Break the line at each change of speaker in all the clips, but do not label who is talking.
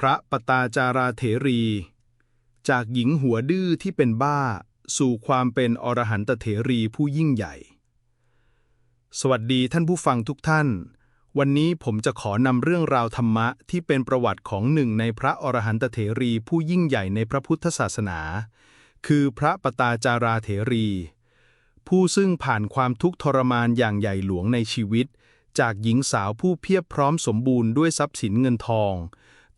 ระปตาจาราเถรี จากหญิงหัวดื้อที่เป็นบ้าสู่ความเป็นอรหันตเถรีผู้ยิ่งใหญ่ สวัสดีท่านผู้ฟังทุกท่าน วันนี้ผมจะขอนำเรื่องราวธรรมะที่เป็นประวัติของหนึ่งในพระอรหันตเถรีผู้ยิ่งใหญ่ในพระพุทธศาสนา คือพระปตาจาราเถรี ผู้ซึ่งผ่านความทุกข์ทรมานอย่างใหญ่หลวงในชีวิต จากหญิงสาวผู้เพียบพร้อมสมบูรณ์ด้วยทรัพย์สินเงินทอง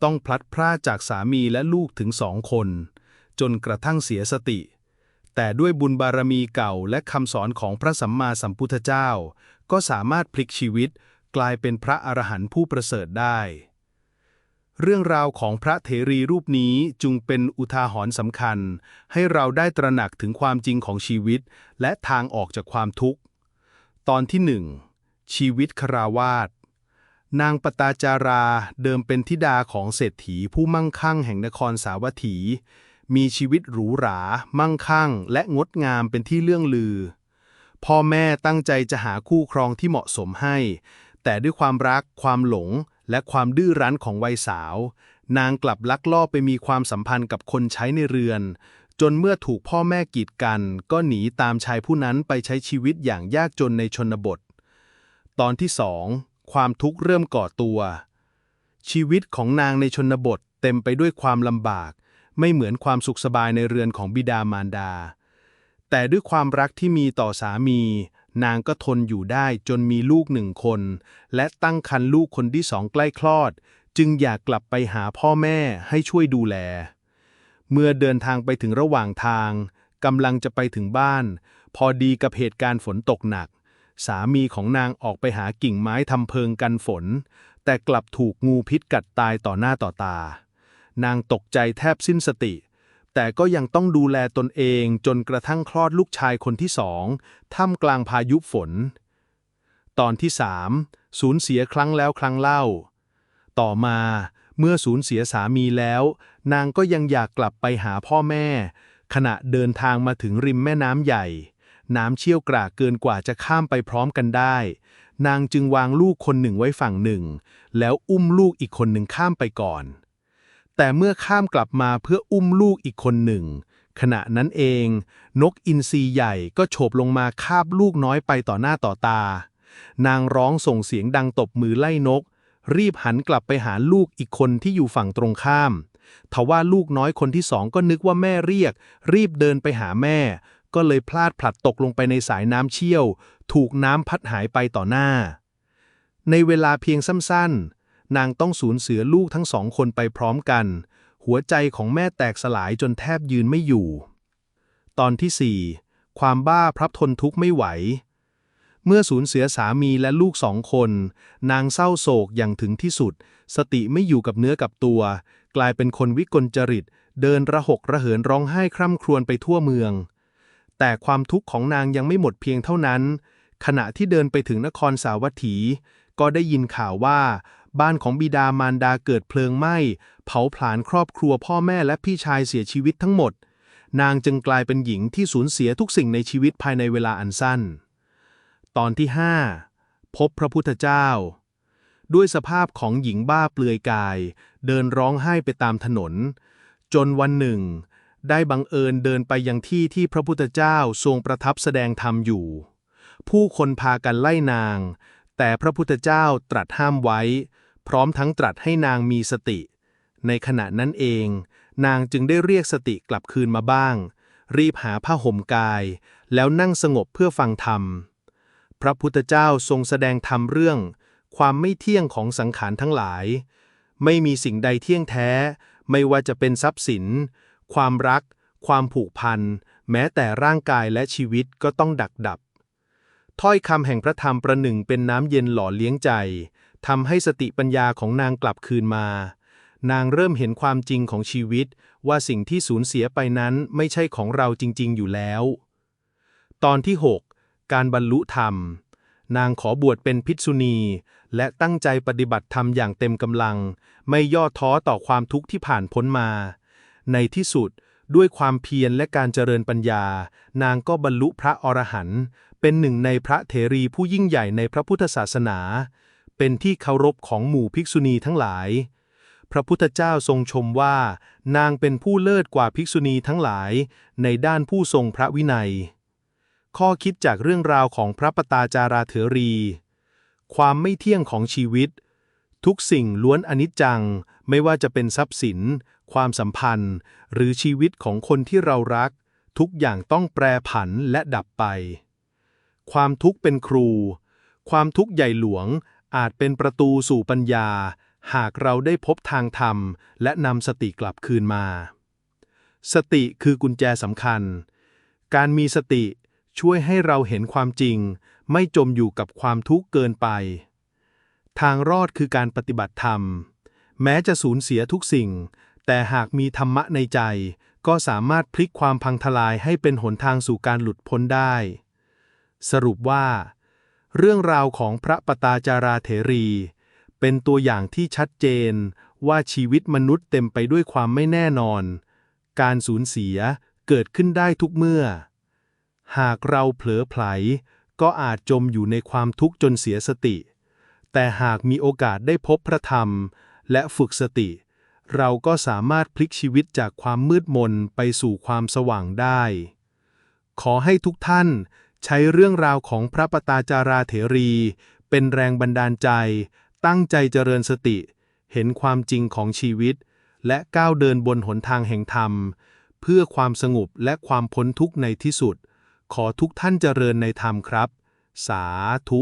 ต้องพลัดพรากจากสามีและลูกถึง2 คน จนกระทั่งเสียสติ แต่ด้วยบุญบารมีเก่าและคำสอนของพระสัมมาสัมพุทธเจ้า ก็สามารถพลิกชีวิตกลายเป็นพระอรหันต์ผู้ประเสริฐได้ เรื่องราวของพระเถรีรูปนี้จึงเป็นอุทาหรณ์สำคัญให้เราได้ตระหนักถึงความจริงของชีวิตและทางออกจากความทุกข์ ตอนที่ 1 ชีวิตคฤหัสถ์ นางปตาจาราเดิมเป็นธิดาของเศรษฐีผู้มั่งคั่งแห่งนครสาวัตถี มีชีวิตหรูหรา มั่งคั่งและงดงามเป็นที่เลื่องลือ พ่อแม่ตั้งใจจะหาคู่ครองที่เหมาะสมให้ แต่ด้วยความรัก ความหลง และความดื้อรั้นของวัยสาว นางกลับลักลอบไปมีความสัมพันธ์กับคนใช้ในเรือน จนเมื่อถูกพ่อแม่กีดกัน ก็หนีตามชายผู้นั้นไปใช้ชีวิตอย่างยากจนในชนบท ตอนที่ 2 ความทุกข์เริ่มก่อตัว ชีวิตของนางในชนบทเต็มไปด้วยความลำบาก ไม่เหมือนความสุขสบายในเรือนของบิดามารดา แต่ด้วยความรักที่มีต่อสามี นางก็ทนอยู่ได้จนมีลูก1 คน และตั้งครรภ์ลูกคนที่ 2ใกล้คลอด จึงอยากกลับไปหาพ่อแม่ให้ช่วยดูแล เมื่อเดินทางไปถึงระหว่างทางกำลังจะไปถึงบ้าน พอดีกับเหตุการณ์ฝนตกหนัก สามีของนางออกไปหากิ่งไม้ทำเพิงกันฝน แต่กลับถูกงูพิษกัดตายต่อหน้าต่อตา นางตกใจแทบสิ้นสติ แต่ก็ยังต้องดูแลตนเองจนกระทั่งคลอดลูกชายคนที่ 2ท่ามกลางพายุฝน ตอนที่ 3 สูญเสียครั้งแล้วครั้งเล่า ต่อมาเมื่อสูญเสียสามีแล้ว นางก็ยังอยากกลับไปหาพ่อแม่ ขณะเดินทางมาถึงริมแม่น้ำใหญ่ น้ำเชี่ยวกรากเกินกว่าจะข้ามไปพร้อมกันได้ นางจึงวางลูกคนหนึ่งไว้ฝั่งหนึ่ง แล้วอุ้มลูกอีกคนหนึ่งข้ามไปก่อน แต่เมื่อข้ามกลับมาเพื่ออุ้มลูกอีกคนหนึ่ง ขณะนั้นเองนกอินทรีใหญ่ก็โฉบลงมาคาบลูกน้อยไปต่อหน้าต่อตา นางร้องส่งเสียงดังตบมือไล่นก รีบหันกลับไปหาลูกอีกคนที่อยู่ฝั่งตรงข้ามทว่าลูกน้อยคนที่ 2ก็นึกว่าแม่เรียก รีบเดินไปหาแม่ ก็เลยพลาดพลัดตกลงไปในสายน้ำเชี่ยว ถูกน้ำพัดหายไปต่อหน้า ในเวลาเพียงสั้นๆ นางต้องสูญเสียลูกทั้ง2 คนไปพร้อมกัน หัวใจของแม่แตกสลายจนแทบยืนไม่อยู่ ตอนที่ 4 ความบ้าพลับทนทุกข์ไม่ไหว เมื่อสูญเสียสามีและลูก2 คน นางเศร้าโศกอย่างถึงที่สุด สติไม่อยู่กับเนื้อกับตัว กลายเป็นคนวิกลจริต เดินระหกระเหินร้องไห้คร่ำครวญไปทั่วเมือง แต่ความทุกข์ของนางยังไม่หมดเพียงเท่านั้น ขณะที่เดินไปถึงนครสาวัตถี ก็ได้ยินข่าวว่าบ้านของบิดามารดาเกิดเพลิงไหม้ เผาผลาญครอบครัวพ่อแม่และพี่ชายเสียชีวิตทั้งหมด นางจึงกลายเป็นหญิงที่สูญเสียทุกสิ่งในชีวิตภายในเวลาอันสั้น ตอนที่ 5 พบพระพุทธเจ้า ด้วยสภาพของหญิงบ้าเปลือยกาย เดินร้องไห้ไปตามถนน จนวันหนึ่งได้บังเอิญเดินไปยังที่ที่พระพุทธเจ้าทรงประทับแสดงธรรมอยู่ ผู้คนพากันไล่นาง แต่พระพุทธเจ้าตรัสห้ามไว้ พร้อมทั้งตรัสให้นางมีสติ ในขณะนั้นเอง นางจึงได้เรียกสติกลับคืนมาบ้าง รีบหาผ้าห่มกาย แล้วนั่งสงบเพื่อฟังธรรม พระพุทธเจ้าทรงแสดงธรรมเรื่อง ความไม่เที่ยงของสังขารทั้งหลาย ไม่มีสิ่งใดเที่ยงแท้ ไม่ว่าจะเป็นทรัพย์สิน ความรัก ความผูกพัน แม้แต่ร่างกายและชีวิตก็ต้องดับ ถ้อยคำแห่งพระธรรมประหนึ่งเป็นน้ำเย็นหล่อเลี้ยงใจทำให้สติปัญญาของนางกลับคืนมา นางเริ่มเห็นความจริงของชีวิตว่าสิ่งที่สูญเสียไปนั้นไม่ใช่ของเราจริงๆอยู่แล้ว ตอนที่ 6 การบรรลุธรรม นางขอบวชเป็นภิกษุณี และตั้งใจปฏิบัติธรรมอย่างเต็มกำลัง ไม่ย่อท้อต่อความทุกข์ที่ผ่านพ้นมา ในที่สุดด้วยความเพียรและการเจริญปัญญา นางก็บรรลุพระอรหันต์เป็นหนึ่งในพระเถรีผู้ยิ่งใหญ่ในพระพุทธศาสนา เป็นที่เคารพของหมู่ภิกษุณีทั้งหลาย
พระพุทธเจ้าทรงชมว่านางเป็นผู้เลิศกว่าภิกษุณีทั้งหลายในด้านผู้ทรงพระวินัยข้อคิดจากเรื่องราวของพระปตาจาราเถรี ความไม่เที่ยงของชีวิตทุกสิ่งล้วนอนิจจังไม่ว่าจะเป็นทรัพย์สินความสัมพันธ์หรือชีวิตของคนที่เรารักทุกอย่างต้องแปรผันและดับไปความทุกข์เป็นครูความทุกข์ใหญ่หลวงอาจเป็นประตูสู่ปัญญาหากเราได้พบทางธรรมและนำสติกลับคืนมาสติคือกุญแจสำคัญการมีสติช่วยให้เราเห็นความจริงไม่จมอยู่กับความทุกข์เกินไปทางรอดคือการปฏิบัติธรรมแม้จะสูญเสียทุกสิ่งแต่หากมีธรรมะในใจก็สามารถพลิกความพังทลายให้เป็นหนทางสู่การหลุดพ้นได้สรุปว่าเรื่องราวของพระปตาจาราเถรีเป็นตัวอย่างที่ชัดเจนว่าชีวิตมนุษย์เต็มไปด้วยความไม่แน่นอนการสูญเสียเกิดขึ้นได้ทุกเมื่อหากเราเผลอไผลก็อาจจมอยู่ในความทุกข์จนเสียสติแต่หากมีโอกาสได้พบพระธรรมและฝึกสติเราก็สามารถพลิกชีวิตจากความมืดมนไปสู่ความสว่างได้ขอให้ทุกท่านใช้เรื่องราวของพระปตาจาราเถรีเป็นแรงบันดาลใจตั้งใจเจริญสติเห็นความจริงของชีวิตและก้าวเดินบนหนทางแห่งธรรมเพื่อความสงบและความพ้นทุกข์ในที่สุดขอทุกท่านเจริญในธรรมครับสาธุ